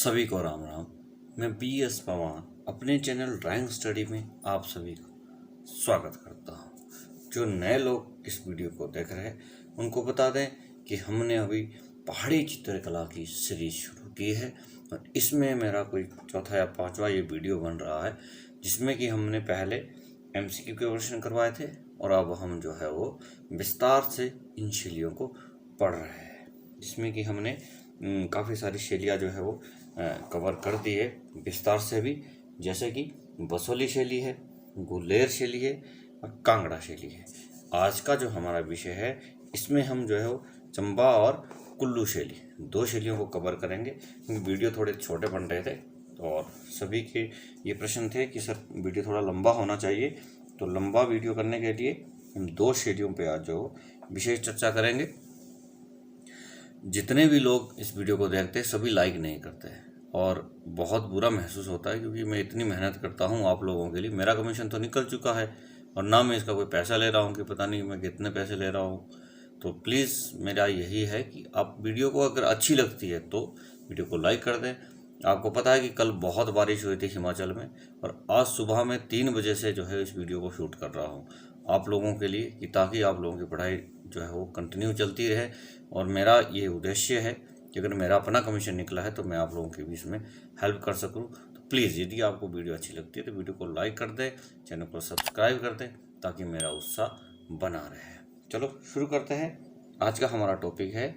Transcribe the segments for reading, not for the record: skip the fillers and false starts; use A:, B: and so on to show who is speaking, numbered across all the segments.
A: सभी को राम राम। मैं BS पवार अपने चैनल ड्राइंग स्टडी में आप सभी को स्वागत करता हूं। जो नए लोग इस वीडियो को देख रहे हैं उनको बता दें कि हमने अभी पहाड़ी चित्रकला की सीरीज शुरू की है और इसमें मेरा कोई चौथा या पांचवा ये वीडियो बन रहा है, जिसमें कि हमने पहले MCQ के क्वेश्चन करवाए थे और अब हम जो है वो विस्तार से इन शैलियों को पढ़ रहे हैं, जिसमें कि हमने काफ़ी सारी शैलियाँ जो है वो कवर कर दी है विस्तार से भी, जैसे कि बसोली शैली है, गुलेर शैली है और कांगड़ा शैली है। आज का जो हमारा विषय है इसमें हम जो है वो चंबा और कुल्लू शैली दो शैलियों को कवर करेंगे, क्योंकि वीडियो थोड़े छोटे बन रहे थे और सभी के ये प्रश्न थे कि सर वीडियो थोड़ा लंबा होना चाहिए। तो लंबा वीडियो करने के लिए हम दो शैलियों पे आज जो विशेष चर्चा करेंगे। जितने भी लोग इस वीडियो को देखते हैं सभी लाइक नहीं करते हैं और बहुत बुरा महसूस होता है, क्योंकि मैं इतनी मेहनत करता हूँ आप लोगों के लिए। मेरा कमीशन तो निकल चुका है और ना मैं इसका कोई पैसा ले रहा हूँ कि पता नहीं मैं कितने पैसे ले रहा हूँ। तो प्लीज़ मेरा यही है कि आप वीडियो को अगर अच्छी लगती है तो वीडियो को लाइक कर दें। आपको पता है कि कल बहुत बारिश हुई थी हिमाचल में और आज सुबह में 3 बजे से जो है इस वीडियो को शूट कर रहा हूँ आप लोगों के लिए, कि ताकि आप लोगों की पढ़ाई जो है वो कंटिन्यू चलती रहे। और मेरा ये उद्देश्य है कि अगर मेरा अपना कमीशन निकला है तो मैं आप लोगों के भी इसमें हेल्प कर सकूं। तो प्लीज़ यदि आपको वीडियो अच्छी लगती है तो वीडियो को लाइक कर दें, चैनल को सब्सक्राइब कर दें, ताकि मेरा उत्साह बना रहे। चलो शुरू करते हैं। आज का हमारा टॉपिक है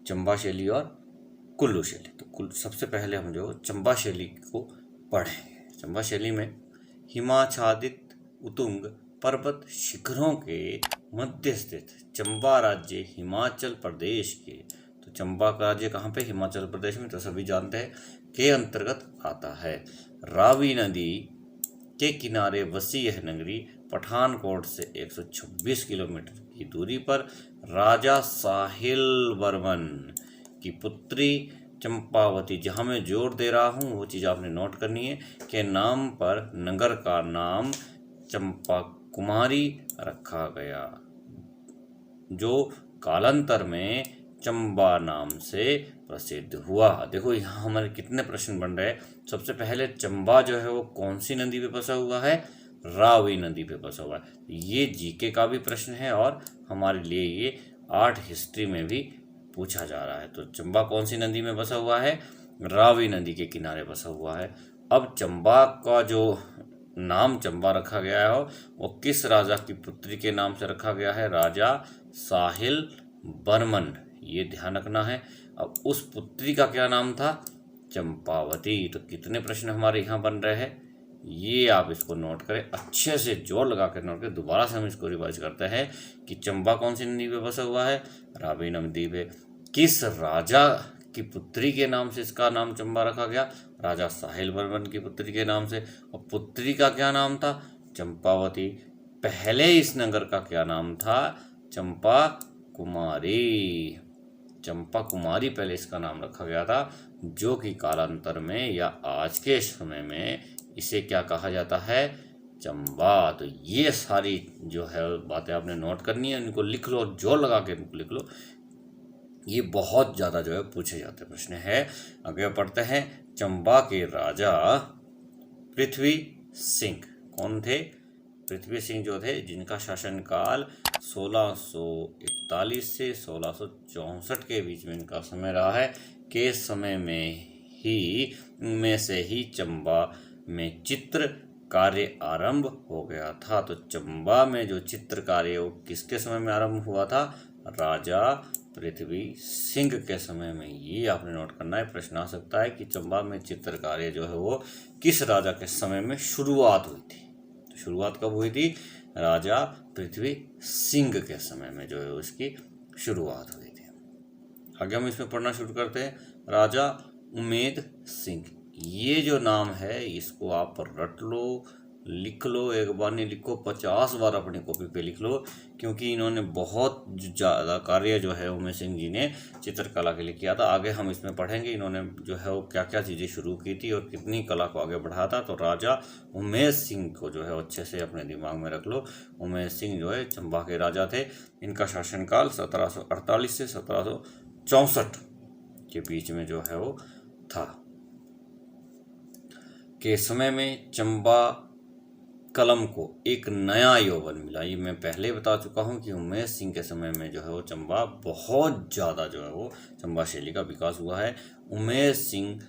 A: चंबा शैली और कुल्लू शैली। तो सबसे पहले हम जो चंबा शैली को पढ़ेंगे। चंबा शैली में हिमाच्छादित उत्तुंग पर्वत शिखरों के मध्य स्थित चंबा राज्य हिमाचल प्रदेश के, तो चंबा का राज्य कहाँ पे? हिमाचल प्रदेश में, तो सभी जानते हैं, के अंतर्गत आता है। रावी नदी के किनारे बसी यह नगरी पठानकोट से 126 किलोमीटर की दूरी पर राजा साहिल वर्मन की पुत्री चंपावती, जहाँ मैं जोर दे रहा हूँ वो चीज़ आपने नोट करनी है, के नाम पर नगर का नाम चंपा कुमारी रखा गया, जो कालांतर में चंबा नाम से प्रसिद्ध हुआ। देखो यहाँ हमारे कितने प्रश्न बन रहे हैं। सबसे पहले चंबा जो है वो कौन सी नदी पे बसा हुआ है? रावी नदी पे बसा हुआ है। ये जीके का भी प्रश्न है और हमारे लिए ये आर्ट हिस्ट्री में भी पूछा जा रहा है। तो चंबा कौन सी नदी में बसा हुआ है? रावी नदी के किनारे बसा हुआ है। अब चंबा का जो नाम चंबा रखा गया है वो किस राजा की पुत्री के नाम से रखा गया है? राजा साहिल बर्मन, ये ध्यान रखना है। अब उस पुत्री का क्या नाम था? चंपावती। तो कितने प्रश्न हमारे यहाँ बन रहे हैं ये आप इसको नोट करें, अच्छे से जोर लगा कर नोट करें। दोबारा से हम इसको रिवाइज करते हैं कि चंबा कौन सी नदी पे बसा हुआ है? रावी नदी पे। किस राजा की पुत्री के नाम से इसका नाम चंबा रखा गया? राजा साहिल वर्मन की पुत्री के नाम से। और पुत्री का क्या नाम था? चंपावती। पहले इस नगर का क्या नाम था? चंपा कुमारी। चंपा कुमारी पहले इसका नाम रखा गया था, जो कि कालांतर में या आज के समय में इसे क्या कहा जाता है? चंबा। तो ये सारी जो है बातें आपने नोट करनी है, इनको लिख लो, जोर लगा के इनको लिख लो। ये बहुत ज़्यादा जो है पूछे जाते प्रश्न है। आगे पढ़ते हैं। चंबा के राजा पृथ्वी सिंह कौन थे? पृथ्वी सिंह जो थे, जिनका शासनकाल 1641 से 1664 के बीच में इनका समय रहा है, के समय में से ही चंबा में चित्र कार्य आरंभ हो गया था। तो चंबा में जो चित्र कार्य वो किसके समय में आरंभ हुआ था? राजा पृथ्वी सिंह के समय में। ये आपने नोट करना है। प्रश्न आ सकता है कि चंबा में चित्र कार्य जो है वो किस राजा के समय में शुरुआत हुई थी? तो शुरुआत कब हुई थी? राजा पृथ्वी सिंह के समय में जो है उसकी शुरुआत हुई थी। आगे हम इसमें पढ़ना शुरू करते हैं। राजा उमेद सिंह, ये जो नाम है इसको आप रट लो, लिख लो। एक बार नहीं लिखो, 50 बार अपनी कॉपी पे लिख लो, क्योंकि इन्होंने बहुत ज़्यादा कार्य जो है उमेश सिंह जी ने चित्रकला के लिए किया था। आगे हम इसमें पढ़ेंगे इन्होंने जो है वो क्या क्या चीज़ें शुरू की थी और कितनी कला को आगे बढ़ाया था। तो राजा उमेश सिंह को जो है अच्छे से अपने दिमाग में रख लो। उमेश सिंह जो है चंबा के राजा थे। इनका शासनकाल 1748 से 1764 के बीच में जो है वो था। के समय में चंबा कलम को एक नया यौवन मिला। ये मैं पहले बता चुका हूँ कि उमेश सिंह के समय में जो है वो चंबा बहुत ज़्यादा जो है वो चंबा शैली का विकास हुआ है। उमेश सिंह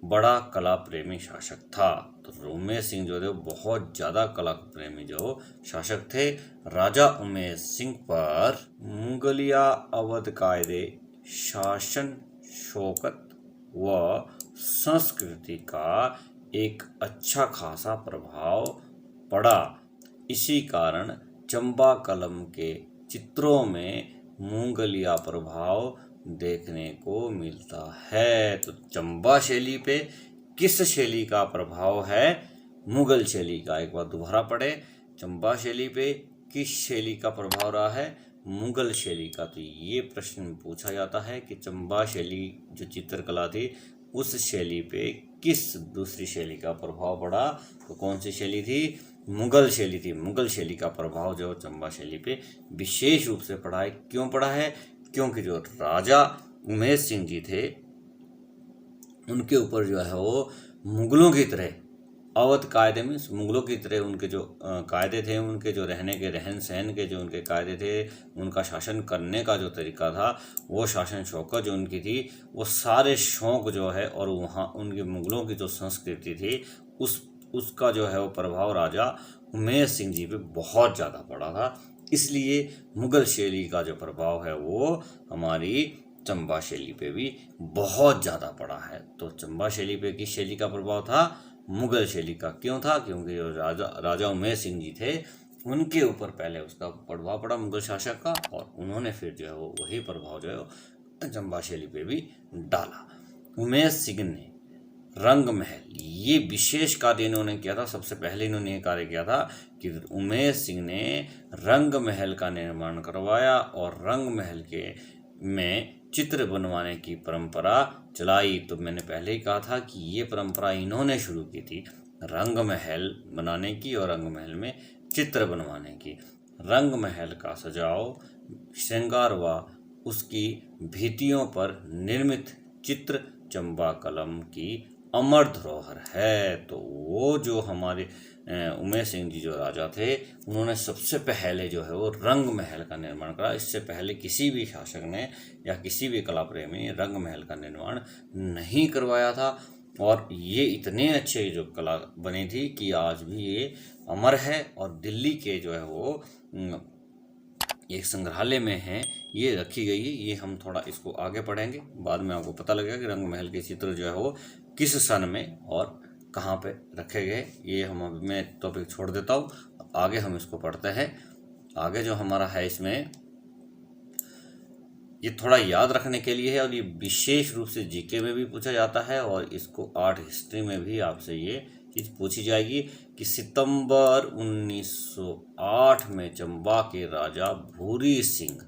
A: बड़ा कला प्रेमी शासक था। तो उमेश सिंह जो है बहुत ज़्यादा कला प्रेमी जो शासक थे। राजा उमेश सिंह पर मुगलिया अवध कायदे, शासन, शौकत व संस्कृति का एक अच्छा खासा प्रभाव पड़ा। इसी कारण चंबा कलम के चित्रों में मुगलिया प्रभाव देखने को मिलता है। तो चंबा शैली पे किस शैली का प्रभाव है? मुगल शैली का। एक बार दोबारा पढ़े, चंबा शैली पे किस शैली का प्रभाव रहा है? मुगल शैली का। तो ये प्रश्न पूछा जाता है कि चंबा शैली जो चित्रकला थी उस शैली पे किस दूसरी शैली का प्रभाव पड़ा? तो कौन सी शैली थी? मुगल शैली थी। मुगल शैली का प्रभाव जो चंबा शैली पे विशेष रूप से पड़ा है। क्यों पड़ा है? क्योंकि जो राजा उमेश सिंह जी थे उनके ऊपर जो है वो मुगलों की तरह अवध कायदे में, मुगलों की तरह उनके जो कायदे थे, उनके जो रहने के, रहन सहन के जो उनके कायदे थे, उनका शासन करने का जो तरीका था, वो शासन शौकत जो उनकी थी, वो सारे शौक जो है और वहाँ उनकी मुगलों की जो संस्कृति थी उसका जो है वो प्रभाव राजा उमेश सिंह जी पे बहुत ज़्यादा पड़ा था। इसलिए मुगल शैली का जो प्रभाव है वो हमारी चंबा शैली पे भी बहुत ज़्यादा पड़ा है। तो चंबा शैली पे किस शैली का प्रभाव था? मुगल शैली का। क्यों था? क्योंकि जो राजा उमेश सिंह जी थे उनके ऊपर पहले उसका प्रभाव पड़ा मुगल शासक का, और उन्होंने फिर जो है वो वही प्रभाव जो है चंबा शैली पे भी डाला। उमेश सिंह ने रंग महल, ये विशेष कार्य इन्होंने किया था। सबसे पहले इन्होंने ये कार्य किया था कि उमेश सिंह ने रंग महल का निर्माण करवाया और रंग महल के में चित्र बनवाने की परंपरा चलाई। तो मैंने पहले ही कहा था कि ये परंपरा इन्होंने शुरू की थी, रंग महल बनाने की और रंग महल में चित्र बनवाने की। रंग महल का सजाव, श्रृंगार व उसकी भित्तियों पर निर्मित चित्र चंबा कलम की अमर धरोहर है। तो वो जो हमारे उमेश सिंह जी जो राजा थे उन्होंने सबसे पहले जो है वो रंग महल का निर्माण करा। इससे पहले किसी भी शासक ने या किसी भी कला प्रेमी ने रंग महल का निर्माण नहीं करवाया था। और ये इतने अच्छे जो कला बनी थी कि आज भी ये अमर है और दिल्ली के जो है वो एक संग्रहालय में है, ये रखी गई है। ये हम थोड़ा इसको आगे पढ़ेंगे, बाद में आपको पता लगेगा कि रंग महल के चित्र जो है वो किस सन में और कहाँ पे रखे गए। ये मैं टॉपिक छोड़ देता हूँ, आगे हम इसको पढ़ते हैं। आगे जो हमारा है इसमें ये थोड़ा याद रखने के लिए है और ये विशेष रूप से जीके में भी पूछा जाता है और इसको आर्ट हिस्ट्री में भी आपसे ये चीज़ पूछी जाएगी कि सितंबर 1908 में चंबा के राजा भूरी सिंह,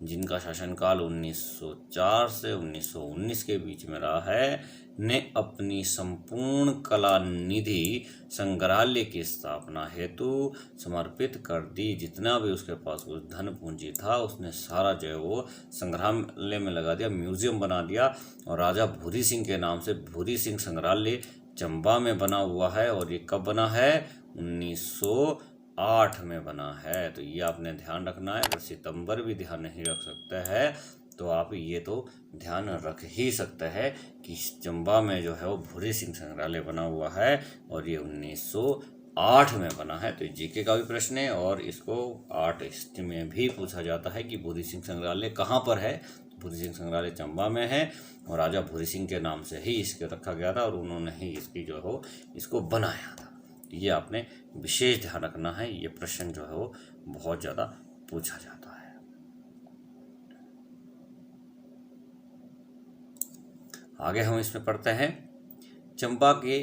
A: जिनका शासनकाल 1904 से 1919 के बीच में रहा है, ने अपनी संपूर्ण कला निधि संग्रहालय की स्थापना हेतु समर्पित कर दी। जितना भी उसके पास कुछ धन पूंजी था उसने सारा जो है वो संग्रहालय में लगा दिया, म्यूजियम बना दिया। और राजा भूरी सिंह के नाम से भूरी सिंह संग्रहालय चंबा में बना हुआ है। और ये कब बना है? 1908 में बना है। तो ये आपने ध्यान रखना है। अगर सितंबर भी ध्यान नहीं रख सकते हैं तो आप ये तो ध्यान रख ही सकते हैं कि चंबा में जो है वो भूरी सिंह संग्रहालय बना हुआ है और ये 1908 में बना है। तो जीके का भी प्रश्न है और इसको आर्ट हिस्ट्री में भी पूछा जाता है कि भूरी सिंह संग्रहालय कहाँ पर है। भूरी सिंह संग्रहालय चंबा में है और राजा भूरी सिंह के नाम से ही इसके रखा गया था और उन्होंने ही इसकी जो हो इसको बनाया था। ये आपने विशेष ध्यान रखना है। ये प्रश्न जो है वो बहुत ज़्यादा पूछा जाता है। आगे हम इसमें पढ़ते हैं चंबा के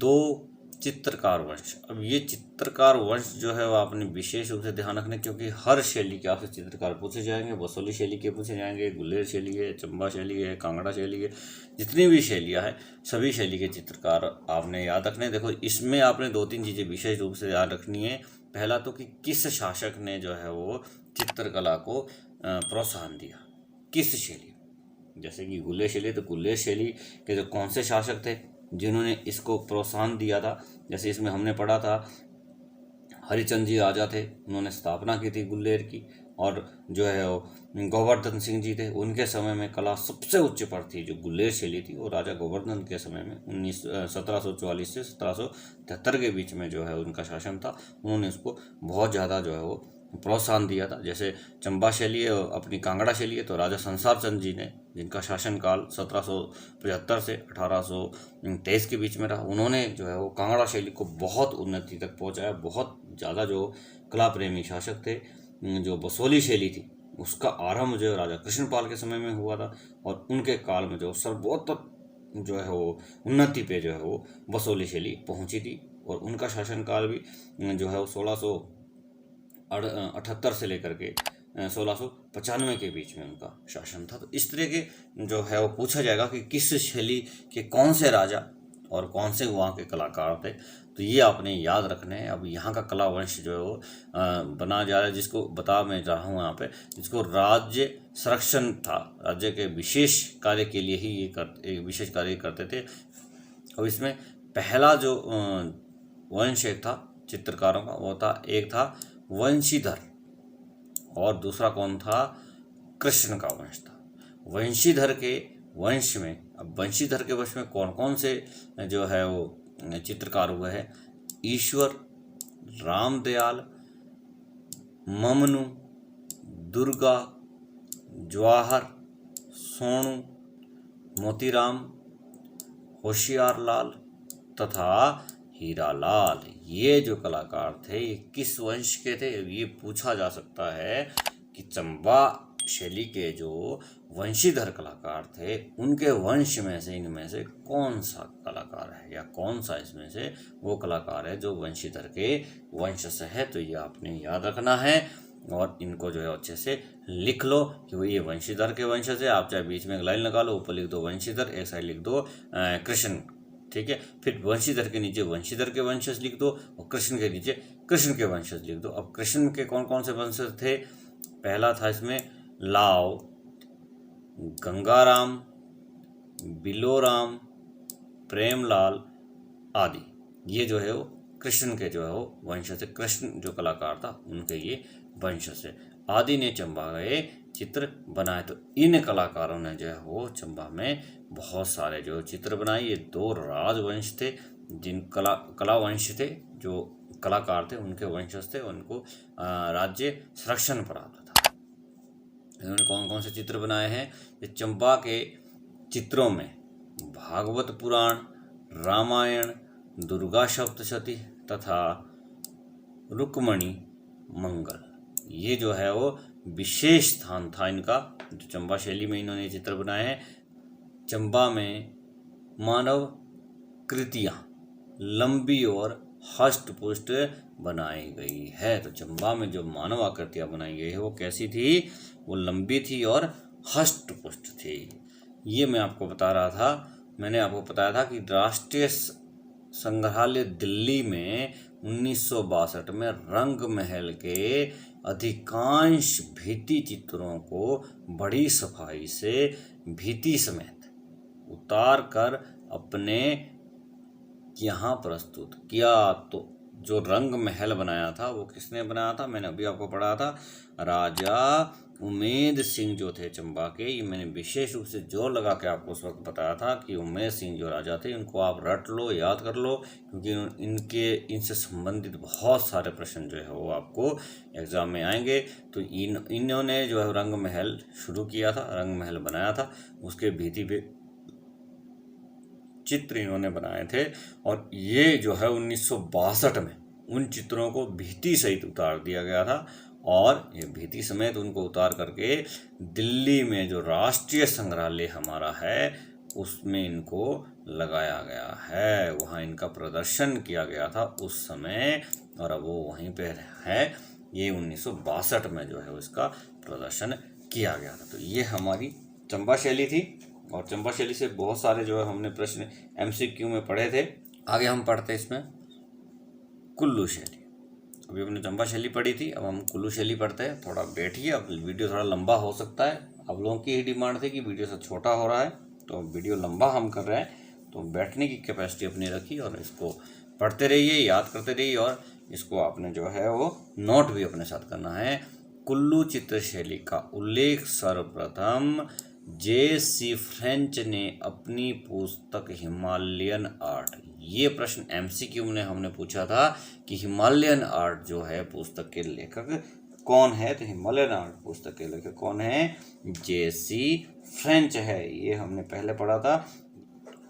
A: 2 चित्रकार वंश। अब ये चित्रकार वंश जो है वो आपने विशेष रूप से ध्यान रखना, क्योंकि हर शैली के आपसे चित्रकार पूछे जाएंगे। बसोली शैली के पूछे जाएंगे, गुलेर शैली है, चंबा शैली है, कांगड़ा शैली है, जितनी भी शैलियाँ हैं सभी शैली के चित्रकार आपने याद रखने। देखो इसमें आपने 2-3 चीज़ें विशेष रूप से याद रखनी है। पहला तो कि किस शासक ने जो है वो चित्रकला को प्रोत्साहन दिया, किस शैली। जैसे कि गुलेर शैली, तो गुलेर शैली के जो कौन से शासक थे? जिन्होंने इसको प्रोत्साहन दिया था। जैसे इसमें हमने पढ़ा था हरिचंद जी राजा थे, उन्होंने स्थापना की थी गुल्लेर की। और जो है वो गोवर्धन सिंह जी थे, उनके समय में कला सबसे उच्च पर थी। जो गुल्लेर शैली थी वो राजा गोवर्धन के समय में 1744 से 1773 के बीच में जो है उनका शासन था। उन्होंने उसको बहुत ज़्यादा जो है वो प्रोत्साहन दिया था। जैसे चंबा शैली है, अपनी कांगड़ा शैली है, तो राजा संसार चंद जी ने, जिनका शासनकाल 1775 से 1823 के बीच में रहा, उन्होंने जो है वो कांगड़ा शैली को बहुत उन्नति तक पहुंचाया। बहुत ज़्यादा जो कला प्रेमी शासक थे। जो बसोली शैली थी उसका आरंभ जो राजा कृष्णपाल के समय में हुआ था, और उनके काल में जो सर्वोत्तम जो है वो उन्नति पे जो है वो बसोली शैली पहुंची थी। और उनका शासनकाल भी जो है वो 1678 से लेकर के 1695 के बीच में उनका शासन था। तो इस तरह के जो है वो पूछा जाएगा कि किस शैली के कौन से राजा और कौन से वहाँ के कलाकार थे, तो ये आपने याद रखने हैं। अब यहाँ का कला वंश जो है वो बना जा रहा है, जिसको बता मैं रहा हूँ यहाँ पे, जिसको राज्य संरक्षण था। राज्य के विशेष कार्य के लिए ही ये विशेष कार्य करते थे। अब इसमें पहला जो वंश एक था चित्रकारों का, वो था, एक था वंशीधर और दूसरा कौन था, कृष्ण का वंश था। वंशीधर के वंश में, अब वंशीधर के वंश में कौन कौन से जो है वो चित्रकार हुए हैं, ईश्वर, रामदयाल, ममनू, दुर्गा, जवाहर, सोनू, मोतीराम, होशियार लाल तथा हीरालाल। ये जो कलाकार थे ये किस वंश के थे, ये पूछा जा सकता है कि चंबा शैली के जो वंशीधर कलाकार थे उनके वंश में से, इनमें से कौन सा कलाकार है या कौन सा इसमें से वो कलाकार है जो वंशीधर के वंश से है। तो ये आपने याद रखना है और इनको जो है अच्छे से लिख लो कि वो ये वंशीधर के वंश से। आप चाहे बीच में एक लाइन लगा लो, ऊपर लिख दो वंशीधर, एक साइड लिख दो कृष्ण, ठीक है। फिर वंशीधर के नीचे वंशीधर के वंशज लिख दो और कृष्ण के नीचे कृष्ण के वंशज लिख दो। अब कृष्ण के कौन कौन से वंशज थे, पहला था इसमें लाव, गंगाराम, बिलोराम, प्रेमलाल आदि। ये जो है वो कृष्ण के जो है वो वंश से, कृष्ण जो कलाकार था उनके ये वंश से। आदि ने चंबा के चित्र बनाए। तो इन कलाकारों ने जो है वो चंबा में बहुत सारे जो चित्र बनाए। ये दो राजवंश थे, जिन कला वंश थे, जो कलाकार थे उनके वंशज थे, उनको राज्य संरक्षण प्राप्त था। इन्होंने कौन कौन से चित्र बनाए हैं, ये चंबा के चित्रों में भागवत पुराण, रामायण, दुर्गा सप्तशती तथा रुक्मणी मंगल, ये जो है वो विशेष स्थान था इनका, जो चंबा शैली में इन्होंने चित्र बनाए हैं। चंबा में मानव कृतियाँ लंबी और हष्ट पुष्ट बनाई गई है। तो चंबा में जो मानव आकृतियाँ बनाई गई है वो कैसी थी, वो लंबी थी और हष्ट पुष्ट थी। ये मैं आपको बता रहा था, मैंने आपको बताया था कि राष्ट्रीय संग्रहालय दिल्ली में 1962 में रंग महल के अधिकांश भित्ति चित्रों को बड़ी सफाई से भित्ति समेत उतार कर अपने यहाँ प्रस्तुत किया। तो जो रंग महल बनाया था वो किसने बनाया था, मैंने अभी आपको पढ़ा था, राजा उमेद सिंह जो थे चंबा के। ये मैंने विशेष रूप से जोर लगा के आपको उस वक्त बताया था कि उमेद सिंह जो राजा थे इनको आप रट लो, याद कर लो, क्योंकि इनसे संबंधित बहुत सारे प्रश्न जो है वो आपको एग्जाम में आएंगे। तो इन्होंने जो है रंग महल शुरू किया था, रंग महल बनाया था, उसके भित्ति पे चित्र इन्होंने बनाए थे। और ये जो है 1962 में उन चित्रों को भित्ति सहित उतार दिया गया था, और ये भित्ति समेत उनको उतार करके दिल्ली में जो राष्ट्रीय संग्रहालय हमारा है उसमें इनको लगाया गया है। वहाँ इनका प्रदर्शन किया गया था उस समय, और अब वो वहीं पे है। ये 1962 में जो है उसका प्रदर्शन किया गया था। तो ये हमारी चंबा शैली थी, और चंबा शैली से बहुत सारे जो है हमने प्रश्न MCQ में पढ़े थे। आगे हम पढ़ते हैं इसमें कुल्लू शैली। अभी हमने चंबा शैली पढ़ी थी, अब हम कुल्लू शैली पढ़ते हैं। थोड़ा बैठिए, अब वीडियो थोड़ा लंबा हो सकता है। आप लोगों की ही डिमांड थी कि वीडियो से छोटा हो रहा है, तो वीडियो लंबा हम कर रहे हैं। तो बैठने की कैपेसिटी अपनी रखी और इसको पढ़ते रहिए, याद करते रहिए और इसको आपने जो है वो नोट भी अपने साथ करना है। कुल्लू चित्रशैली का उल्लेख सर्वप्रथम जे.सी. फ्रेंच ने अपनी पुस्तक हिमालयन आर्ट, ये प्रश्न एमसीक्यू में हमने पूछा था कि हिमालयन आर्ट जो है पुस्तक के लेखक कौन है, तो हिमालयन आर्ट पुस्तक के लेखक कौन है, जे.सी. फ्रेंच है, ये हमने पहले पढ़ा था।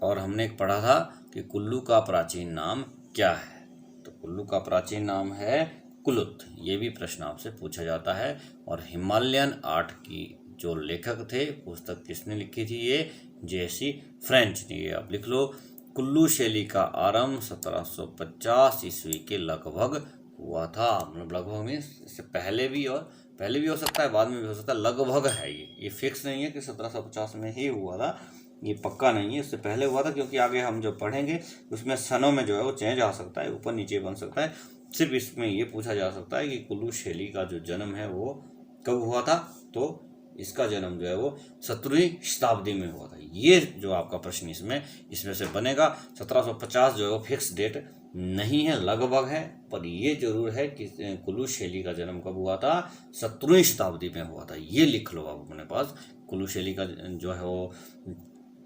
A: और हमने एक पढ़ा था कि कुल्लू का प्राचीन नाम क्या है, तो कुल्लू का प्राचीन नाम है कुलुत, ये भी प्रश्न आपसे पूछा जाता है। और हिमालयन आर्ट की जो लेखक थे, पुस्तक किसने लिखी थी, ये जे.सी. फ्रेंच ने, ये आप लिख लो। कुल्लू शैली का आरंभ 1750 ईस्वी के लगभग हुआ था, मतलब लगभग में इससे पहले भी हो सकता है, बाद में भी हो सकता है, लगभग है ये फिक्स नहीं है कि 1750 में ही हुआ था, ये पक्का नहीं है, इससे पहले हुआ था, क्योंकि आगे हम जो पढ़ेंगे उसमें सनों में जो है वो चेंज आ सकता है, ऊपर नीचे बन सकता है। सिर्फ इसमें ये पूछा जा सकता है कि कुल्लू शैली का जो जन्म है वो कब हुआ था, तो इसका जन्म जो है वो 17वीं शताब्दी में हुआ था। ये जो आपका प्रश्न इसमें से बनेगा। 1750 जो है वो फिक्स डेट नहीं है, लगभग है, पर ये जरूर है कि कुल्लू शैली का जन्म कब हुआ था, 17वीं शताब्दी में हुआ था, ये लिख लो आप अपने पास। कुल्लू शैली का जो है वो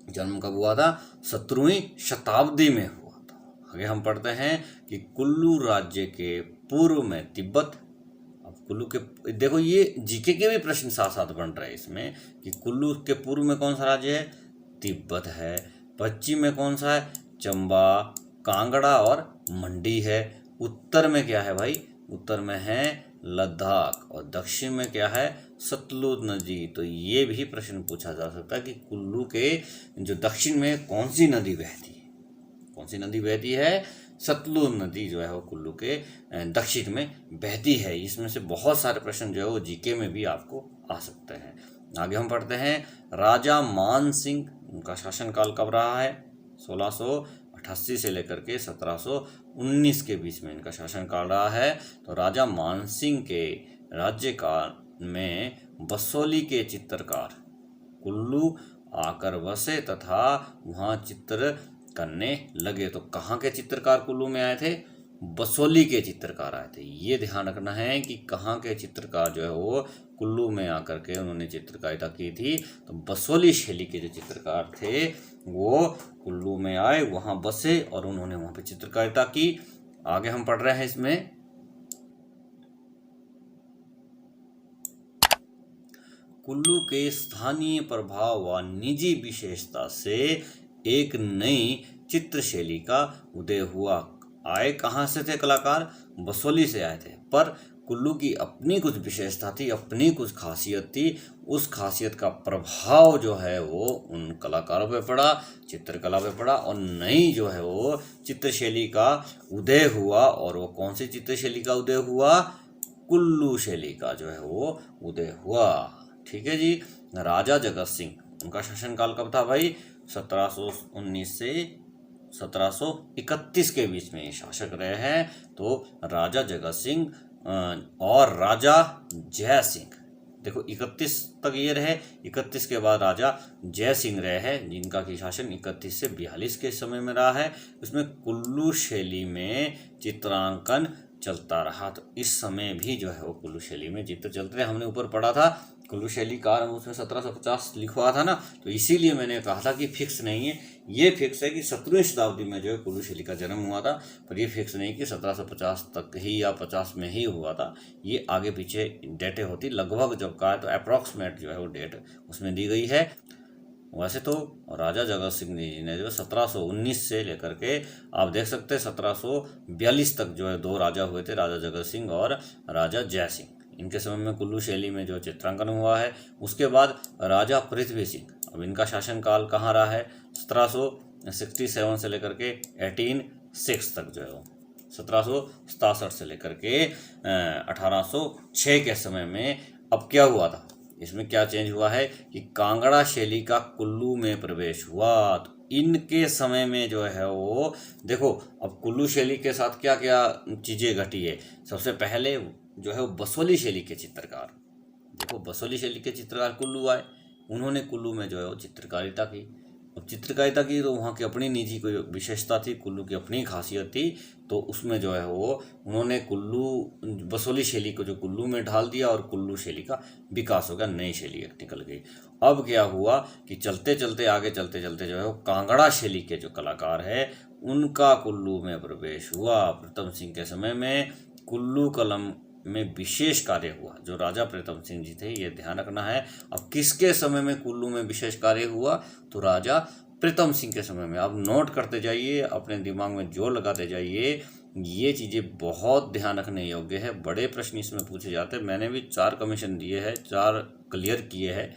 A: जन्म कब हुआ था, 17वीं शताब्दी में हुआ था। आगे हम पढ़ते हैं कि कुल्लू राज्य के पूर्व में तिब्बत, अब कुल्लू के देखो ये जीके के भी प्रश्न साथ साथ बन रहे हैं इसमें कि कुल्लू के पूर्व में कौन सा राज्य है, तिब्बत है, पश्चिम में कौन सा है, चंबा, कांगड़ा और मंडी है, उत्तर में क्या है भाई, उत्तर में है लद्दाख, और दक्षिण में क्या है, सतलुज नदी। तो ये भी प्रश्न पूछा जा सकता है कि कुल्लू के जो दक्षिण में कौन सी नदी बहती है, कौन सी नदी बहती है, सतलुज नदी जो है वो कुल्लू के दक्षिण में बहती है। इसमें से बहुत सारे प्रश्न जो है वो जीके में भी आपको आ सकते हैं। आगे हम पढ़ते हैं, राजा मान सिंह, उनका शासनकाल कब रहा है, 1688 से लेकर के 1719 के बीच में इनका शासनकाल रहा है। तो राजा मान सिंह के राज्यकाल में बसोली के चित्रकार कुल्लू आकर बसे तथा वहाँ चित्र करने लगे। तो कहाँ के चित्रकार कुल्लू में आए थे, बसोली के चित्रकार आए थे। ये ध्यान रखना है कि कहाँ के चित्रकार जो है वो कुल्लू में आकर के उन्होंने चित्रकारिता की थी। तो बसोली शैली के जो चित्रकार थे वो कुल्लू में आए, वहाँ बसे और उन्होंने वहाँ पे चित्रकारिता की। आगे हम पढ़ रहे हैं इसमें, कुल्लू के स्थानीय प्रभाव व निजी विशेषता से एक नई चित्रशैली का उदय हुआ। आए कहाँ से थे कलाकार, बसोली से आए थे, पर कुल्लू की अपनी कुछ विशेषता थी, अपनी कुछ खासियत थी, उस खासियत का प्रभाव जो है वो उन कलाकारों पे पड़ा, चित्रकला पे पड़ा, और नई जो है वो चित्रशैली का उदय हुआ। और वो कौन सी चित्रशैली का उदय हुआ, कुल्लू शैली का जो है वो उदय हुआ। ठीक है जी। राजा जगत सिंह, उनका शासनकाल कब था भाई, 1719 से 1731 के बीच में ये शासक रहे हैं। तो राजा जगत सिंह और राजा जय सिंह, देखो 31 तक ये रहे, 31 के बाद राजा जय सिंह रहे हैं, जिनका की शासन 31 से 42 के समय में रहा है। उसमें कुल्लू शैली में चित्रांकन चलता रहा। तो इस समय भी जो है वो कुल्लू शैली में चित्र चलते रहे। हमने ऊपर पढ़ा था कुल्लू शैली का आरंभ उसमें 1750 लिखवा था ना, तो इसीलिए मैंने कहा था कि फिक्स नहीं है। ये फिक्स है कि 17वीं शताब्दी में जो है कुल्लू शैली का जन्म हुआ था, पर ये फिक्स नहीं कि 1750 तक ही या 50 में ही हुआ था। ये आगे पीछे डेटें होती, लगभग जब कहा तो अप्रॉक्सीमेट जो है वो डेट उसमें दी गई है। वैसे तो राजा जगत सिंह जी ने जो 1719 से लेकर के आप देख सकते हैं 1742 तक जो है दो राजा हुए थे, राजा जगत सिंह और राजा जय सिंह। इनके समय में कुल्लू शैली में जो चित्रांकन हुआ है। उसके बाद राजा पृथ्वी सिंह, अब इनका शासनकाल कहाँ रहा है, 1767 से लेकर के 1806 तक जो है वो 1767 से लेकर के 1806 के समय में। अब क्या हुआ था, इसमें क्या चेंज हुआ है कि कांगड़ा शैली का कुल्लू में प्रवेश हुआ। तो इनके समय में जो है वो देखो, अब कुल्लू शैली के साथ क्या क्या चीज़ें घटी है। सबसे पहले जो है वो बसोली शैली के चित्रकार, देखो बसोली शैली के चित्रकार कुल्लू आए, उन्होंने कुल्लू में जो है वो चित्रकारिता की। अब चित्रकारिता की तो वहाँ की अपनी निजी कोई विशेषता थी, कुल्लू की अपनी खासियत थी, तो उसमें जो है वो उन्होंने कुल्लू बसोली शैली को जो कुल्लू में ढाल दिया और कुल्लू शैली का विकास हो गया, नई शैली एक निकल गई। अब क्या हुआ कि चलते चलते आगे चलते चलते जो है वो कांगड़ा शैली के जो कलाकार है उनका कुल्लू में प्रवेश हुआ। प्रीतम सिंह के समय में कुल्लू कलम में विशेष कार्य हुआ। जो राजा प्रीतम सिंह जी थे, ये ध्यान रखना है। अब किसके समय में कुल्लू में विशेष कार्य हुआ? तो राजा प्रीतम सिंह के समय में। आप नोट करते जाइए, अपने दिमाग में जोर लगाते जाइए, ये चीज़ें बहुत ध्यान रखने योग्य है। बड़े प्रश्न इसमें पूछे जाते हैं। मैंने भी 4 कमीशन दिए हैं, 4 क्लियर किए हैं,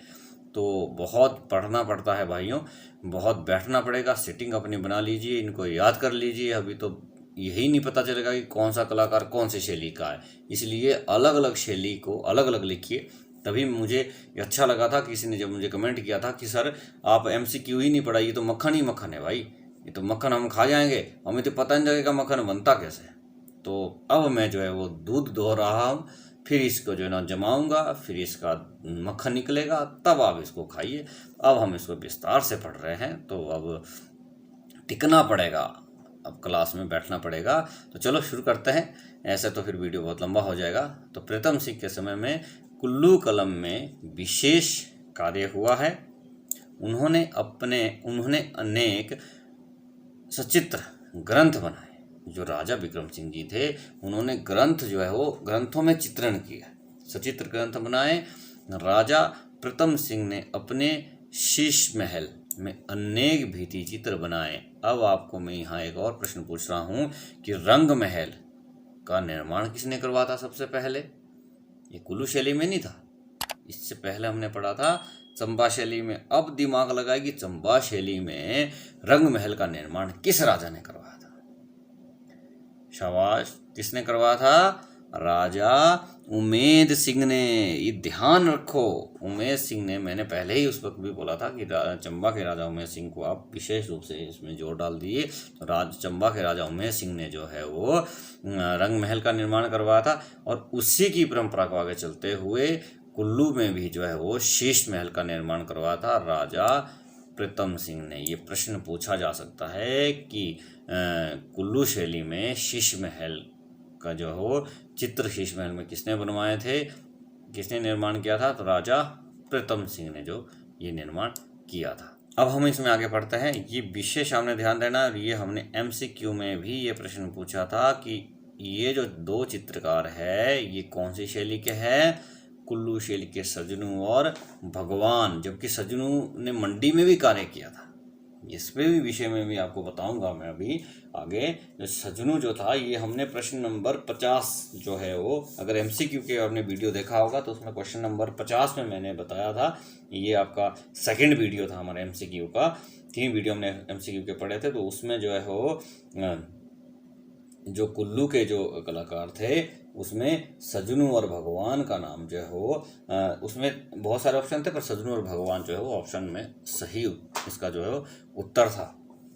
A: तो बहुत पढ़ना पड़ता है भाइयों, बहुत बैठना पड़ेगा। सेटिंग अपनी बना लीजिए, इनको याद कर लीजिए। अभी तो यही नहीं पता चलेगा कि कौन सा कलाकार कौन सी शैली का है, इसलिए अलग अलग शैली को अलग अलग लिखिए। तभी मुझे अच्छा लगा था, किसी ने जब मुझे कमेंट किया था कि सर आप MCQ ही नहीं पढ़ाई, ये तो मक्खन ही मक्खन है भाई, ये तो मक्खन हम खा जाएंगे, हमें तो पता नहीं लगेगा मक्खन बनता कैसे। तो अब मैं जो है वो दूध धो रहा हूँ, फिर इसको जो है ना जमाऊँगा, फिर इसका मक्खन निकलेगा, तब आप इसको खाइए। अब हम इसको विस्तार से पढ़ रहे हैं, तो अब टिकना पड़ेगा, अब क्लास में बैठना पड़ेगा। तो चलो शुरू करते हैं, ऐसे तो फिर वीडियो बहुत लंबा हो जाएगा। तो प्रीतम सिंह के समय में कुल्लू कलम में विशेष कार्य हुआ है। उन्होंने अनेक सचित्र ग्रंथ बनाए। जो राजा विक्रम सिंह जी थे, उन्होंने ग्रंथ जो है वो ग्रंथों में चित्रण किया, सचित्र ग्रंथ बनाए। राजा प्रीतम सिंह ने अपने शीश महल में अनेक भित्ति चित्र बनाए। अब आपको मैं यहाँ एक और प्रश्न पूछ रहा हूँ कि रंग महल का निर्माण किसने करवाया था सबसे पहले? ये कुल्लू शैली में नहीं था, इससे पहले हमने पढ़ा था चंबा शैली में। अब दिमाग लगाए कि चंबा शैली में रंग महल का निर्माण किस राजा ने करवाया था? शाबाश, किसने करवाया था? राजा उमेद सिंह ने। ये ध्यान रखो, उमेद सिंह ने। मैंने पहले ही उस वक्त भी बोला था कि चंबा के राजा उमेद सिंह को आप विशेष रूप से इसमें जोर डाल दिए। तो चंबा के राजा उमेद सिंह ने जो है वो रंग महल का निर्माण करवाया था, और उसी की परंपरा को आगे चलते हुए कुल्लू में भी जो है वो शीश महल का निर्माण करवाया था राजा प्रीतम सिंह ने। ये प्रश्न पूछा जा सकता है कि कुल्लू शैली में शीश महल का जो हो चित्र शीश महल में किसने बनवाए थे, किसने निर्माण किया था? तो राजा प्रीतम सिंह ने जो ये निर्माण किया था। अब हम इसमें आगे पढ़ते हैं। ये विशेष हमने ध्यान देना, ये हमने MCQ में भी ये प्रश्न पूछा था कि ये जो 2 चित्रकार है ये कौन सी शैली के हैं? कुल्लू शैली के सजनू और भगवान। जबकि सजनू ने मंडी में भी कार्य किया था, इस पे भी विषय में भी आपको बताऊंगा मैं अभी आगे। सजनू जो था, ये हमने प्रश्न नंबर 50 जो है वो, अगर MCQ के आपने वीडियो देखा होगा तो उसमें क्वेश्चन नंबर 50 में मैंने बताया था। ये आपका सेकंड वीडियो था हमारे MCQ का। 3 वीडियो हमने MCQ के पढ़े थे, तो उसमें जो है वो जो कुल्लू के जो कलाकार थे उसमें सजनू और भगवान का नाम जो है वो, उसमें बहुत सारे ऑप्शन थे पर सजनू और भगवान जो है वो ऑप्शन में सही इसका जो है वो उत्तर था।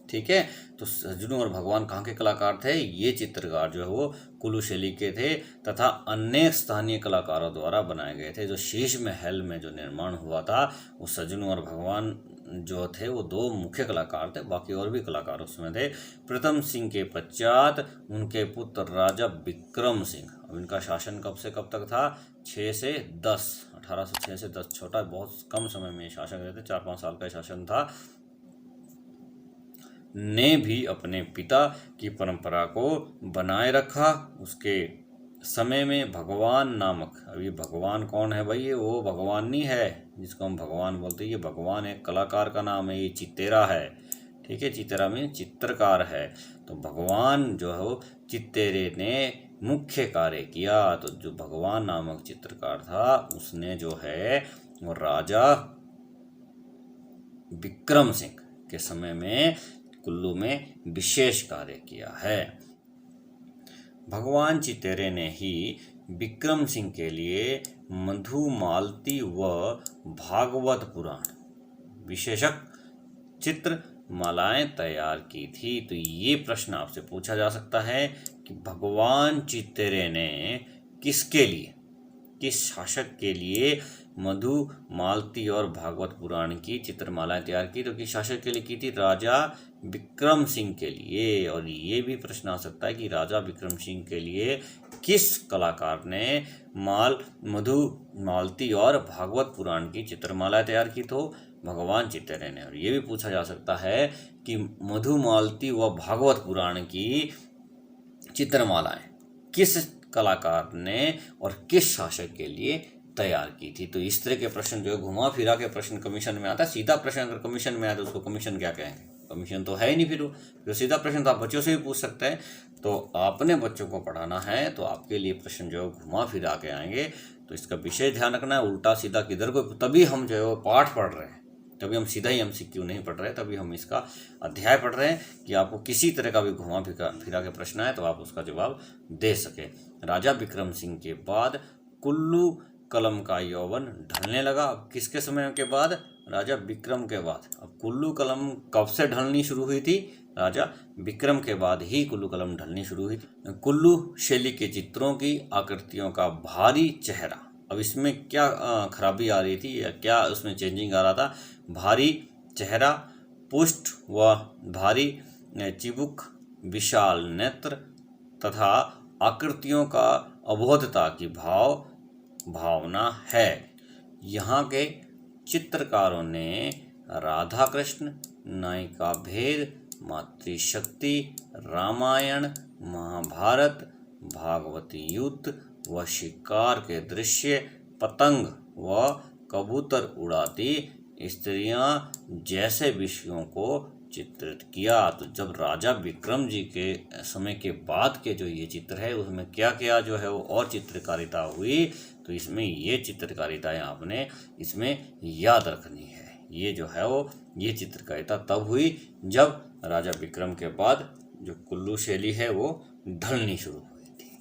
A: ठीक है, तो सजनू और भगवान कहाँ के कलाकार थे? ये चित्रकार जो है वो कुल्लू शैली के थे तथा अन्य स्थानीय कलाकारों द्वारा बनाए गए थे। जो शीश महल में जो निर्माण हुआ था वो सजनू और भगवान जो थे वो 2 मुख्य कलाकार थे, बाकी और भी कलाकार उसमें थे। प्रीतम सिंह के पश्चात उनके पुत्र राजा विक्रम सिंह। अब इनका शासन कब से कब तक था? 6 से 10, 1806 से 10, छोटा बहुत कम समय में शासन करते थे, 4-5 साल का शासन था। ने भी अपने पिता की परंपरा को बनाए रखा। उसके समय में भगवान नामक, अभी भगवान कौन है भाई? ये वो भगवान नहीं है जिसको हम भगवान बोलते हैं, ये भगवान एक कलाकार का नाम है, ये चित्तेरा है। ठीक है, चित्तेरा में चित्रकार है। तो भगवान जो है चित्तेरे ने मुख्य कार्य किया। तो जो भगवान नामक चित्रकार था उसने जो है वो राजा विक्रम सिंह के समय में कुल्लू में विशेष कार्य किया है। भगवान चित्तेरे ने ही विक्रम सिंह के लिए मधुमालती व भागवत पुराण विशेषक चित्र मालाएं तैयार की थी। तो ये प्रश्न आपसे पूछा जा सकता है कि भगवान चित्तेरे ने किसके लिए किस शासक के लिए मधु, मालती और भागवत पुराण की चित्रमालाएं तैयार की? तो किस शासक के लिए की थी? राजा विक्रम सिंह के लिए। और ये भी प्रश्न आ सकता है कि राजा विक्रम सिंह के लिए किस कलाकार ने मधु, मालती और भागवत पुराण की चित्रमालाएं तैयार की? तो भगवान चित्तरे ने। और ये भी पूछा जा सकता है कि मधु, मालती व भागवत पुराण की चित्रमालाएं किस कलाकार ने और किस शासक के लिए तैयार की थी? तो इस तरह के प्रश्न जो है घुमा फिरा के प्रश्न कमीशन में आता है। सीधा प्रश्न अगर कमीशन में आया तो उसको कमीशन क्या कहेंगे? कमीशन तो है ही नहीं फिर वो। जो सीधा प्रश्न तो आप बच्चों से भी पूछ सकते हैं। तो आपने बच्चों को पढ़ाना है तो आपके लिए प्रश्न जो है घुमा फिरा के आएंगे। तो इसका विशेष ध्यान रखना है, उल्टा सीधा किधर को। तभी हम जो है वो पाठ पढ़ रहे हैं, तभी हम सीधा ही MCQ नहीं पढ़ रहे, तभी हम इसका अध्याय पढ़ रहे हैं कि आपको किसी तरह का भी घुमा फिरा के प्रश्न है तो आप उसका जवाब दे सके। राजा विक्रम सिंह के बाद कुल्लू कलम का यौवन ढलने लगा। अब किसके समय के बाद? राजा विक्रम के बाद। अब कुल्लू कलम कब से ढलनी शुरू हुई थी? राजा विक्रम के बाद ही कुल्लू कलम ढलनी शुरू हुई थी। कुल्लू शैली के चित्रों की आकृतियों का भारी चेहरा। अब इसमें क्या खराबी आ रही थी या क्या उसमें चेंजिंग आ रहा था? भारी चेहरा, पुष्ट व भारी चिबुक, विशाल नेत्र तथा आकृतियों का अबोधता की भावना है। यहाँ के चित्रकारों ने राधा कृष्ण, नायिका भेद, मातृशक्ति, रामायण, महाभारत, भागवती युद्ध व शिकार के दृश्य, पतंग व कबूतर उड़ाती स्त्रियां जैसे विषयों को चित्रित किया। तो जब राजा विक्रम जी के समय के बाद के जो ये चित्र है उसमें क्या क्या जो है वो और चित्रकारिता हुई, तो इसमें ये चित्रकारिताएं आपने इसमें याद रखनी है। ये जो है वो ये चित्रकारिता तब हुई जब राजा विक्रम के बाद जो कुल्लू शैली है वो ढलनी शुरू हुई थी।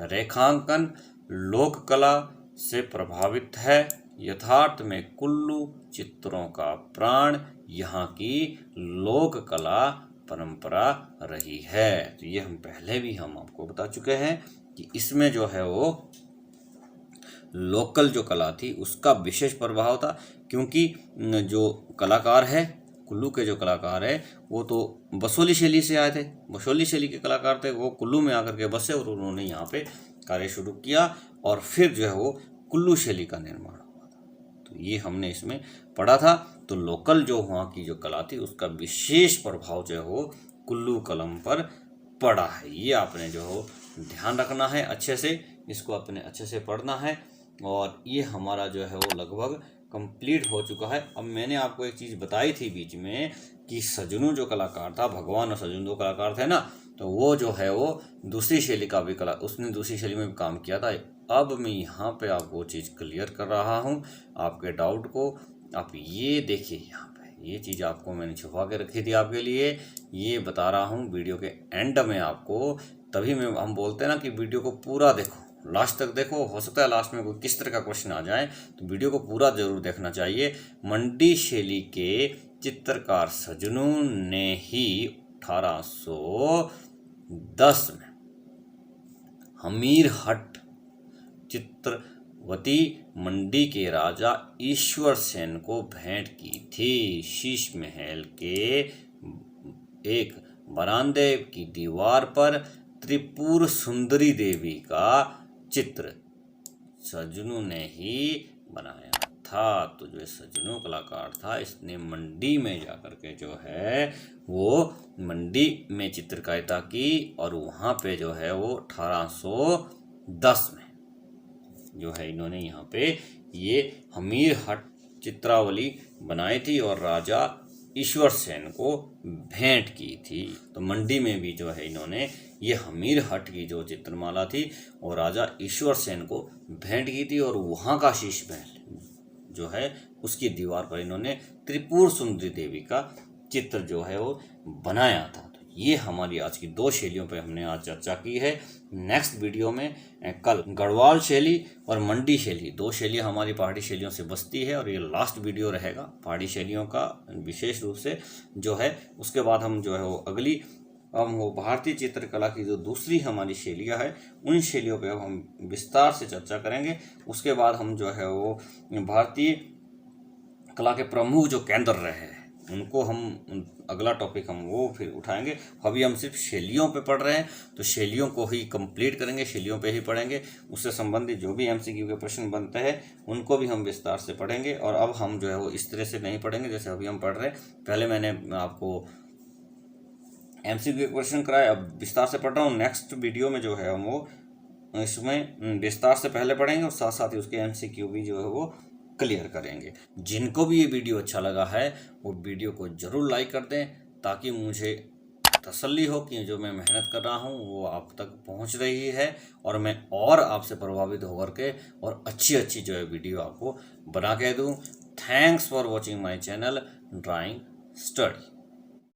A: रेखांकन लोक कला से प्रभावित है। यथार्थ में कुल्लू चित्रों का प्राण यहाँ की लोक कला परंपरा रही है। तो ये पहले भी हम आपको बता चुके हैं कि इसमें जो है वो लोकल जो कला थी उसका विशेष प्रभाव था, क्योंकि जो कलाकार है कुल्लू के जो कलाकार है वो तो बसोली शैली से आए थे, बसोली शैली के कलाकार थे। वो कुल्लू में आकर के बसे और उन्होंने यहाँ पे कार्य शुरू किया और फिर जो है वो कुल्लू शैली का निर्माण हुआ था। तो ये हमने इसमें पढ़ा था। तो लोकल जो वहाँ की जो कला थी उसका विशेष प्रभाव जो है वो कुल्लू कलम पर पड़ा है। ये आपने जो हो ध्यान रखना है, अच्छे से इसको अपने अच्छे से पढ़ना है। और ये हमारा जो है वो लगभग कंप्लीट हो चुका है। अब मैंने आपको एक चीज़ बताई थी बीच में कि सजनू जो कलाकार था, भगवान और सजनू दो कलाकार थे ना, तो वो जो है वो दूसरी शैली का भी उसने दूसरी शैली में भी काम किया था। अब मैं यहाँ पे आपको वो चीज़ क्लियर कर रहा हूँ, आपके डाउट को। आप ये देखिए, यहाँ पे ये चीज़ आपको मैंने छुपा के रखी थी आपके लिए, ये बता रहा हूँ वीडियो के एंड में आपको। तभी हम बोलते हैं ना कि वीडियो को पूरा देखो, लास्ट तक देखो। हो सकता है लास्ट में कोई किस तरह का क्वेश्चन आ जाए, तो वीडियो को पूरा जरूर देखना चाहिए। मंडी शैली के चित्रकार सजनू ने ही 1810 में हमीरहट चित्रवती मंडी के राजा ईश्वर सेन को भेंट की थी। शीश महल के एक बरामदे की दीवार पर त्रिपुर सुंदरी देवी का चित्र सजनू ने ही बनाया था। तो जो सजनू कलाकार था इसने मंडी में जाकर के जो है वो मंडी में चित्रकारिता की और वहाँ पे जो है वो 1810 में जो है इन्होंने यहाँ पे ये हमीरहट चित्रावली बनाई थी और राजा ईश्वर सेन को भेंट की थी। तो मंडी में भी जो है इन्होंने ये हमीरहट की जो चित्रमाला थी वो राजा ईश्वर सेन को भेंट की थी और वहाँ का शीश महल जो है उसकी दीवार पर इन्होंने त्रिपुर सुंदरी देवी का चित्र जो है वो बनाया था। तो ये हमारी आज की दो शैलियों पे हमने आज चर्चा की है। नेक्स्ट वीडियो में कल गढ़वाल शैली और मंडी शैली, दो शैलियाँ हमारी पहाड़ी शैलियों से बसती है और ये लास्ट वीडियो रहेगा पहाड़ी शैलियों का विशेष रूप से जो है। उसके बाद हम जो है वो अगली हम वो भारतीय चित्रकला की जो दूसरी हमारी शैलियाँ है उन शैलियों पे अब हम विस्तार से चर्चा करेंगे। उसके बाद हम जो है वो भारतीय कला के प्रमुख जो केंद्र रहे हैं उनको हम अगला टॉपिक हम वो फिर उठाएंगे। अभी हम सिर्फ शैलियों पे पढ़ रहे हैं तो शैलियों को ही कंप्लीट करेंगे, शैलियों पे ही पढ़ेंगे। उससे संबंधित जो भी एमसीक्यू के प्रश्न बनते हैं उनको भी हम विस्तार से पढ़ेंगे। और अब हम जो है वो इस तरह से नहीं पढ़ेंगे जैसे अभी हम पढ़ रहे हैं। पहले मैंने आपको एमसीक्यू के क्वेश्चन कराए, अब विस्तार से पढ़ रहा हूँ। नेक्स्ट वीडियो में जो है हम वो इसमें विस्तार से पहले पढ़ेंगे और साथ साथ ही उसके एमसीक्यू भी जो है वो क्लियर करेंगे। जिनको भी ये वीडियो अच्छा लगा है वो वीडियो को ज़रूर लाइक कर दें ताकि मुझे तसल्ली हो कि जो मैं मेहनत कर रहा हूँ वो आप तक पहुँच रही है और मैं और आपसे प्रभावित होकर के और अच्छी जो है वीडियो आपको बना के दूँ। Thanks for watching my channel drawing study.